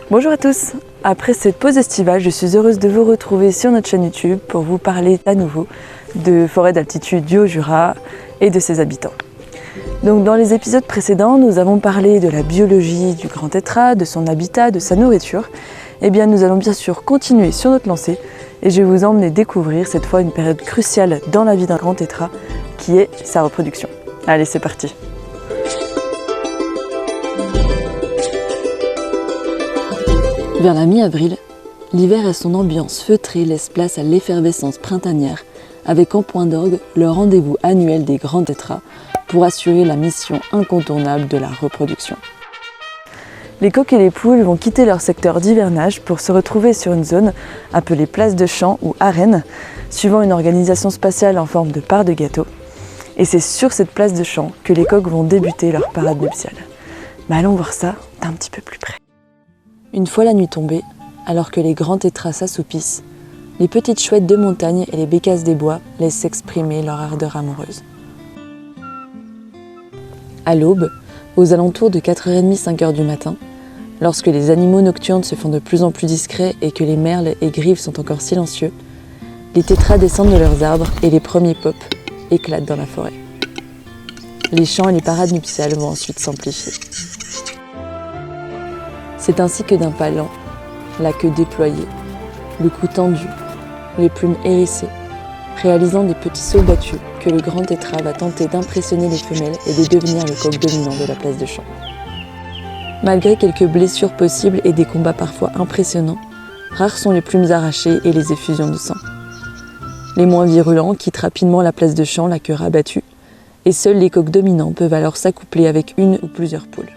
Bonjour à tous. Après cette pause estivale, je suis heureuse de vous retrouver sur notre chaîne YouTube pour vous parler à nouveau de forêts d'altitude du Haut-Jura et de ses habitants. Donc dans les épisodes précédents, nous avons parlé de la biologie du grand tétras, de son habitat, de sa nourriture. Eh bien, nous allons bien sûr continuer sur notre lancée et je vais vous emmener découvrir cette fois une période cruciale dans la vie d'un grand tétras qui est sa reproduction. Allez, c'est parti. Vers la mi-avril, l'hiver et son ambiance feutrée laissent place à l'effervescence printanière, avec en point d'orgue le rendez-vous annuel des grands tétras pour assurer la mission incontournable de la reproduction. Les coqs et les poules vont quitter leur secteur d'hivernage pour se retrouver sur une zone appelée place de champ ou arène, suivant une organisation spatiale en forme de part de gâteau. Et c'est sur cette place de champ que les coqs vont débuter leur parade nuptiale. Mais allons voir ça d'un petit peu plus près. Une fois la nuit tombée, alors que les grands tétras s'assoupissent, les petites chouettes de montagne et les bécasses des bois laissent s'exprimer leur ardeur amoureuse. À l'aube, aux alentours de 4h30-5h du matin, lorsque les animaux nocturnes se font de plus en plus discrets et que les merles et grives sont encore silencieux, les tétras descendent de leurs arbres et les premiers pops éclatent dans la forêt. Les chants et les parades nuptiales vont ensuite s'amplifier. C'est ainsi que d'un pas lent, la queue déployée, le cou tendu, les plumes hérissées, réalisant des petits sauts battus, que le grand tétras va tenter d'impressionner les femelles et de devenir le coq dominant de la place de champ. Malgré quelques blessures possibles et des combats parfois impressionnants, rares sont les plumes arrachées et les effusions de sang. Les moins virulents quittent rapidement la place de champ, la queue rabattue, et seuls les coqs dominants peuvent alors s'accoupler avec une ou plusieurs poules.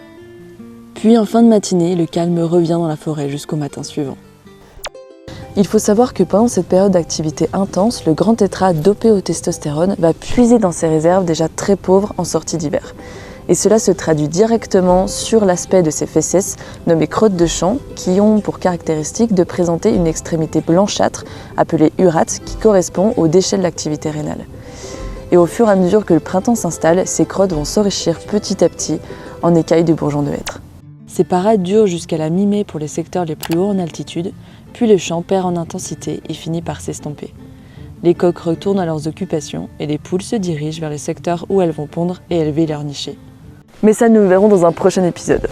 Puis en fin de matinée, le calme revient dans la forêt jusqu'au matin suivant. Il faut savoir que pendant cette période d'activité intense, le grand tétras dopé au testostérone va puiser dans ses réserves déjà très pauvres en sortie d'hiver. Et cela se traduit directement sur l'aspect de ses fesses, nommées crottes de champ, qui ont pour caractéristique de présenter une extrémité blanchâtre, appelée urate, qui correspond aux déchets de l'activité rénale. Et au fur et à mesure que le printemps s'installe, ces crottes vont s'enrichir petit à petit en écailles de bourgeons de hêtre. Ces parades durent jusqu'à la mi-mai pour les secteurs les plus hauts en altitude, puis le champ perd en intensité et finit par s'estomper. Les coqs retournent à leurs occupations et les poules se dirigent vers les secteurs où elles vont pondre et élever leurs nichées. Mais ça, nous le verrons dans un prochain épisode.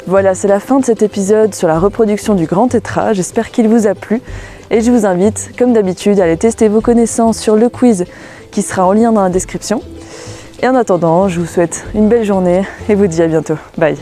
Voilà, c'est la fin de cet épisode sur la reproduction du grand tétras. J'espère qu'il vous a plu et je vous invite, comme d'habitude, à aller tester vos connaissances sur le quiz qui sera en lien dans la description. Et en attendant, je vous souhaite une belle journée et vous dis à bientôt. Bye.